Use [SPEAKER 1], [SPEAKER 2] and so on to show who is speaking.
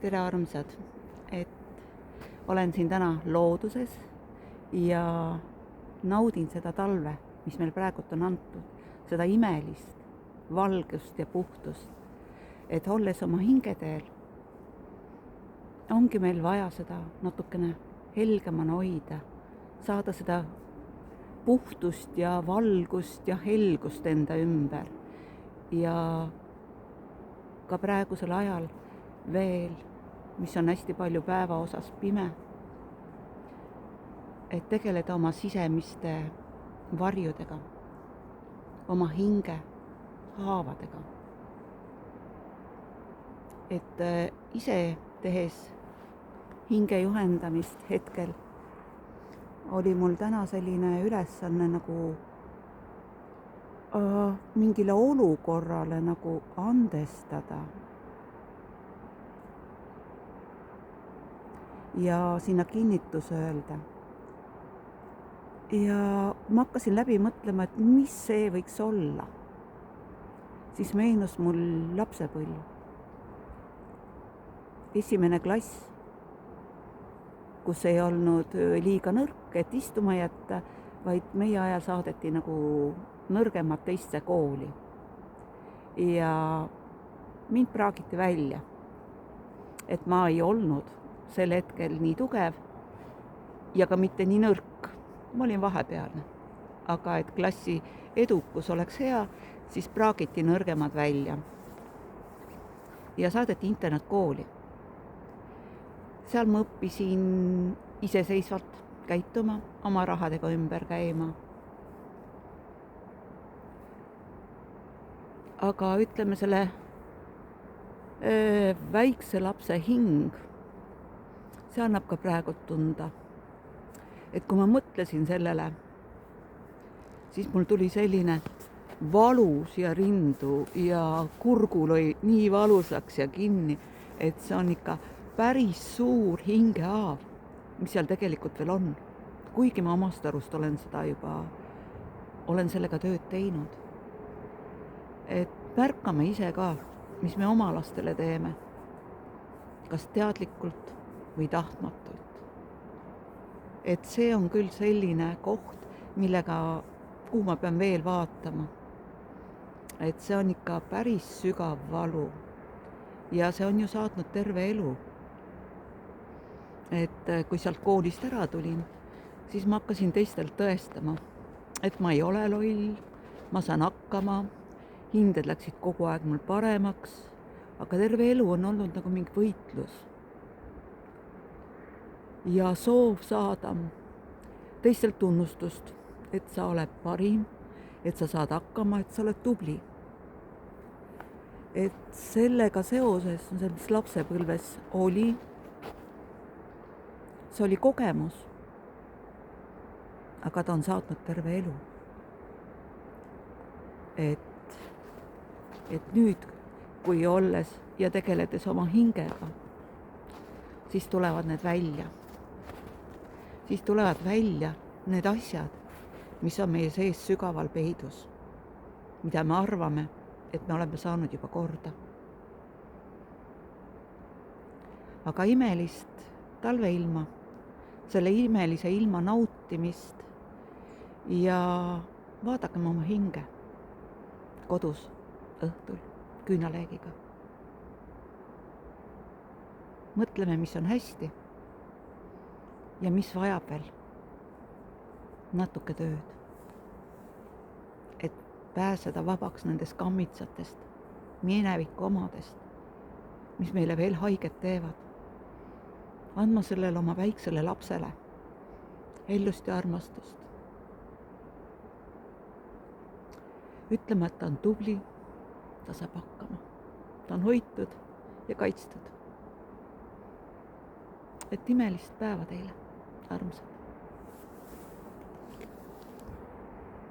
[SPEAKER 1] tere, armsad, et olen siin täna looduses ja naudin seda talve, mis meil praegult on antud, seda imelist valgust ja puhtust, et olles oma hingedeel, ongi meil vaja seda natukene helgemana hoida, saada seda puhtust ja valgust ja helgust enda ümber ja ka praegusel ajal veel, mis on hästi palju päeva osas pime, et tegeleda oma sisemiste varjudega, oma hinge haavadega. Et ise tehes hinge juhendamist hetkel, oli mul täna selline ülesanne nagu mingile olukorrale nagu andestada ja sinna kinnitus öelda. Ja ma hakkasin läbi mõtlema, et mis see võiks olla. Siis meenus mul lapsepõlv. Esimene klass, kus ei olnud liiga nõrk, et istuma jätta, vaid meie ajal saadeti nagu nõrgemad teiste kooli. Ja mind praagiti välja, et ma ei olnud sel hetkel nii tugev ja ka mitte nii nõrk. Ma olin vahepealne, aga et klassi edukus oleks hea, siis praagiti nõrgemad välja ja saadeti internaatkooli. Seal ma õppisin iseseisvalt käituma, oma rahadega ümber käima. Aga ütleme, selle väikse lapse hing, see annab ka praegu tunda. Et kui ma mõtlesin sellele, siis mul tuli selline valu siia rindu ja kurgu lõi nii valusaks ja kinni, et see on ikka päris suur hingehaav, mis seal tegelikult veel on. Kuigi ma omast arust olen sellega tööd teinud. Et märkame ise ka, mis me oma lastele teeme, kas teadlikult või tahtmatult. Et see on küll selline koht, kuhu ma pean veel vaatama. Et see on ikka päris sügav valu ja see on ju saatnud terve elu. Et kui sealt koolist ära tulin, siis ma hakkasin teistelt tõestama, et ma ei ole loll, ma saan hakkama, hinded läksid kogu aeg mul paremaks, aga terve elu on olnud nagu mingi võitlus. Ja soov saada teistelt tunnustust, et sa oled parim, et sa saad hakkama, et sa oled tubli. Et sellega seoses, mis lapsepõlves oli, see oli kogemus, aga ta on saatnud terve elu. Et nüüd, kui olles ja tegeledes oma hingega, siis tulevad need välja. Siis tulevad välja need asjad, mis on meie sees sügaval peidus, mida me arvame, et me oleme saanud juba korda. Aga imelist talveilma, selle imelise ilma nautimist ja vaadakem oma hinge kodus õhtul küünaleegiga. Mõtleme, mis on hästi ja mis vajab veel natuke tööd, et pääseda vabaks nendest kammitsatest, mineviku omadest, mis meile veel haiget teevad. Andma sellele oma väiksele lapsele hellust ja armastust. Ütlema, et ta on tubli, ta saab hakkama, ta on hoitud ja kaitstud. Et imelist päeva teile, armsad.